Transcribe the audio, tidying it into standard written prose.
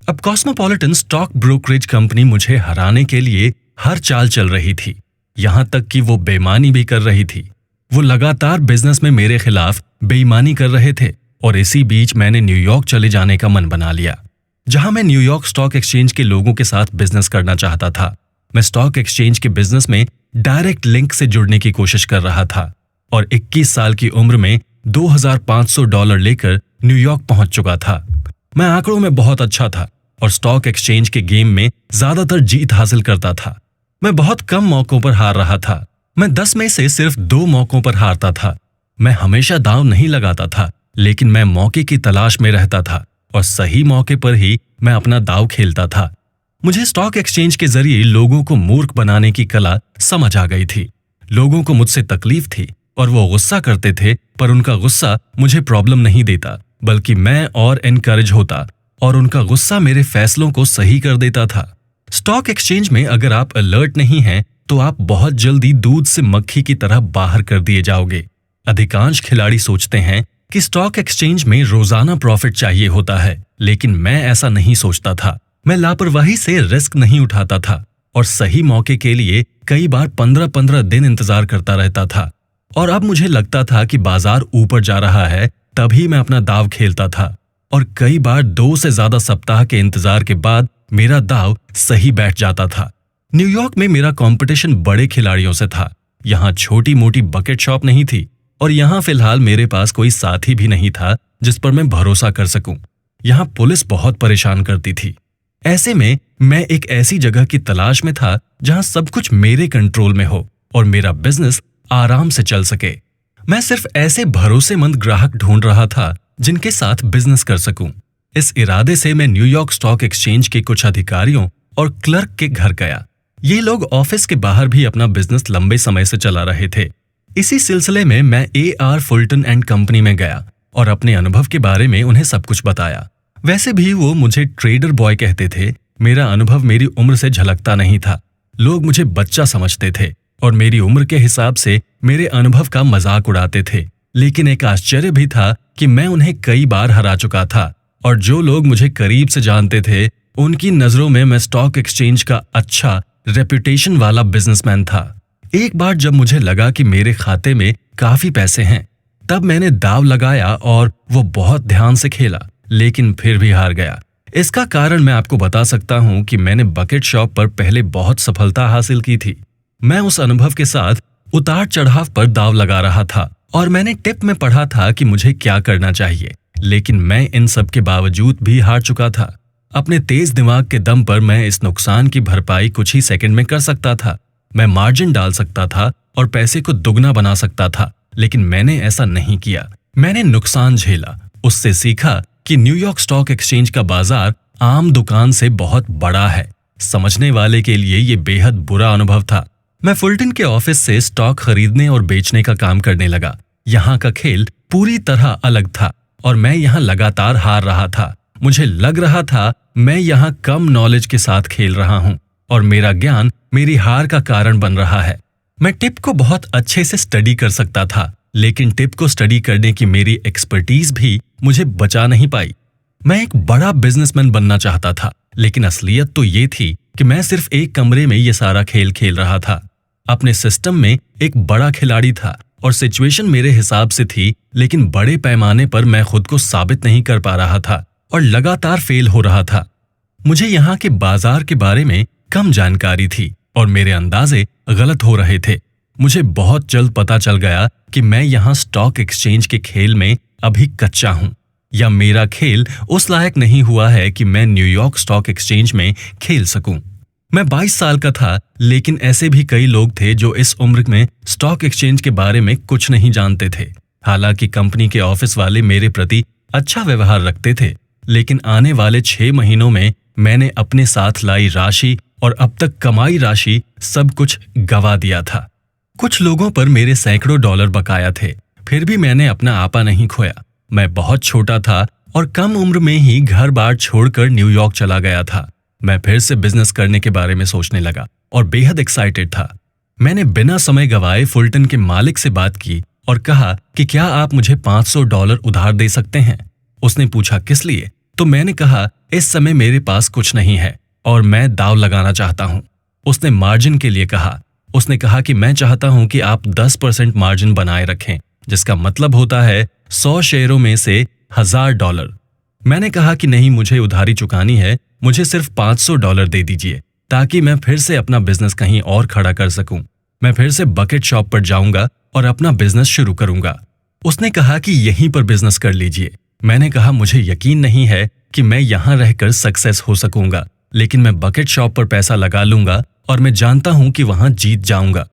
अब cosmopolitan stock brokerage company मुझे हराने के लिए हर चाल चल रही थी, यहां तक कि वो बेईमानी भी कर रही थी। वो लगातार बिजनेस में मेरे खिलाफ बेईमानी कर रहे थे और इसी बीच मैंने न्यूयॉर्क चले जाने का मन बना लिया, जहां मैं न्यूयॉर्क स्टॉक एक्सचेंज के लोगों के साथ बिजनेस करना चाहता था। मैं स्टॉक एक्सचेंज के बिजनेस में डायरेक्ट लिंक से जुड़ने की कोशिश कर रहा था और 21 साल की उम्र में $2,500 लेकर न्यूयॉर्क पहुंच चुका था। मैं आंकड़ों में बहुत अच्छा था और स्टॉक एक्सचेंज के गेम में ज्यादातर जीत हासिल करता था। मैं बहुत कम मौकों पर हार रहा था। मैं 10 में से सिर्फ 2 मौकों पर हारता था। मैं हमेशा दांव नहीं लगाता था, लेकिन मैं मौके की तलाश में रहता था और सही मौके पर ही मैं अपना दांव खेलता था। मुझे स्टॉक एक्सचेंज के जरिए लोगों को मूर्ख बनाने की कला समझ आ गई थी। लोगों को मुझसे तकलीफ थी और वो गुस्सा करते थे, पर उनका गुस्सा मुझे प्रॉब्लम नहीं देता, बल्कि मैं और एनकरेज होता और उनका गुस्सा मेरे फैसलों को सही कर देता था। स्टॉक एक्सचेंज में अगर आप अलर्ट नहीं हैं तो आप बहुत जल्दी दूध से मक्खी की तरह बाहर कर दिए जाओगे। अधिकांश खिलाड़ी सोचते हैं कि स्टॉक एक्सचेंज में रोजाना प्रॉफिट चाहिए होता है, लेकिन मैं ऐसा नहीं सोचता था। मैं लापरवाही से रिस्क नहीं उठाता था और सही मौके के लिए कई बार 15-15 दिन इंतजार करता रहता था। और अब मुझे लगता था कि बाजार ऊपर जा रहा है, तभी मैं अपना दाव खेलता था और कई बार 2 से ज्यादा सप्ताह के इंतजार के बाद मेरा दाव सही बैठ जाता था। न्यूयॉर्क में मेरा कंपटीशन बड़े खिलाड़ियों से था। यहाँ छोटी मोटी बकेट शॉप नहीं थी और यहाँ फिलहाल मेरे पास कोई साथी भी नहीं था जिस पर मैं भरोसा कर सकूं। यहाँ पुलिस बहुत परेशान करती थी। ऐसे में मैं एक ऐसी जगह की तलाश में था जहाँ सब कुछ मेरे कंट्रोल में हो और मेरा बिजनेस आराम से चल सके। मैं सिर्फ ऐसे भरोसेमंद ग्राहक ढूंढ रहा था जिनके साथ बिजनेस कर सकूं। इस इरादे से मैं न्यूयॉर्क स्टॉक एक्सचेंज के कुछ अधिकारियों और क्लर्क के घर गया। ये लोग ऑफिस के बाहर भी अपना बिजनेस लंबे समय से चला रहे थे। इसी सिलसिले में मैं A.R. फुलटन एंड कंपनी में गया और अपने अनुभव के बारे में उन्हें सब कुछ बताया। वैसे भी वो मुझे ट्रेडर बॉय कहते थे। मेरा अनुभव मेरी उम्र से झलकता नहीं था। लोग मुझे बच्चा समझते थे और मेरी उम्र के हिसाब से मेरे अनुभव का मजाक उड़ाते थे। लेकिन एक आश्चर्य भी था कि मैं उन्हें कई बार हरा चुका था और जो लोग मुझे करीब से जानते थे उनकी नजरों में मैं स्टॉक एक्सचेंज का अच्छा रेपुटेशन वाला बिजनेसमैन था। एक बार जब मुझे लगा कि मेरे खाते में काफी पैसे हैं, तब मैंने दाव लगाया और वो बहुत ध्यान से खेला, लेकिन फिर भी हार गया। इसका कारण मैं आपको बता सकता हूं कि मैंने बकेट शॉप पर पहले बहुत सफलता हासिल की थी। मैं उस अनुभव के साथ उतार चढ़ाव पर दाव लगा रहा था और मैंने टिप में पढ़ा था कि मुझे क्या करना चाहिए, लेकिन मैं इन सब के बावजूद भी हार चुका था। अपने तेज दिमाग के दम पर मैं इस नुकसान की भरपाई कुछ ही सेकंड में कर सकता था। मैं मार्जिन डाल सकता था और पैसे को दुगना बना सकता था, लेकिन मैंने ऐसा नहीं किया। मैंने नुकसान झेला, उससे सीखा कि न्यूयॉर्क स्टॉक एक्सचेंज का बाजार आम दुकान से बहुत बड़ा है। समझने वाले के लिए ये बेहद बुरा अनुभव था। मैं फुलटन के ऑफिस से स्टॉक खरीदने और बेचने का काम करने लगा। यहाँ का खेल पूरी तरह अलग था और मैं यहाँ लगातार हार रहा था। मुझे लग रहा था मैं यहाँ कम नॉलेज के साथ खेल रहा हूँ और मेरा ज्ञान मेरी हार का कारण बन रहा है। मैं टिप को बहुत अच्छे से स्टडी कर सकता था, लेकिन टिप को स्टडी करने की मेरी एक्सपर्टीज भी मुझे बचा नहीं पाई। मैं एक बड़ा बिजनेसमैन बनना चाहता था, लेकिन असलियत तो ये थी कि मैं सिर्फ एक कमरे में ये सारा खेल खेल रहा था। अपने सिस्टम में एक बड़ा खिलाड़ी था और सिचुएशन मेरे हिसाब से थी, लेकिन बड़े पैमाने पर मैं खुद को साबित नहीं कर पा रहा था और लगातार फेल हो रहा था। मुझे यहाँ के बाजार के बारे में कम जानकारी थी और मेरे अंदाजे गलत हो रहे थे। मुझे बहुत जल्द पता चल गया कि मैं यहाँ स्टॉक एक्सचेंज के खेल में अभी कच्चा हूँ, या मेरा खेल उस लायक नहीं हुआ है कि मैं न्यूयॉर्क स्टॉक एक्सचेंज में खेल सकूं। मैं 22 साल का था, लेकिन ऐसे भी कई लोग थे जो इस उम्र में स्टॉक एक्सचेंज के बारे में कुछ नहीं जानते थे। हालांकि कंपनी के ऑफिस वाले मेरे प्रति अच्छा व्यवहार रखते थे, लेकिन आने वाले 6 महीनों में मैंने अपने साथ लाई राशि और अब तक कमाई राशि सब कुछ गवा दिया था। कुछ लोगों पर मेरे सैकड़ों डॉलर बकाया थे, फिर भी मैंने अपना आपा नहीं खोया। मैं बहुत छोटा था और कम उम्र में ही घर बार छोड़कर न्यूयॉर्क चला गया था। मैं फिर से बिजनेस करने के बारे में सोचने लगा और बेहद एक्साइटेड था। मैंने बिना समय गवाए फुलटन के मालिक से बात की और कहा कि क्या आप मुझे $500 उधार दे सकते हैं। उसने पूछा किस लिए, तो मैंने कहा इस समय मेरे पास कुछ नहीं है और मैं दांव लगाना चाहता हूं। उसने मार्जिन के लिए कहा। उसने कहा कि मैं चाहता हूं कि आप 10% मार्जिन बनाए रखें, जिसका मतलब होता है 100 शेयरों में से $1000। मैंने कहा कि नहीं, मुझे उधारी चुकानी है, मुझे सिर्फ $500 दे दीजिए ताकि मैं फिर से अपना बिजनेस कहीं और खड़ा कर सकूं। मैं फिर से बकेट शॉप पर जाऊंगा और अपना बिजनेस शुरू करूंगा। उसने कहा कि यहीं पर बिजनेस कर लीजिए। मैंने कहा मुझे यकीन नहीं है कि मैं यहां रहकर सक्सेस हो सकूंगा, लेकिन मैं बकेट शॉप पर पैसा लगा लूंगा और मैं जानता हूं कि वहां जीत जाऊंगा।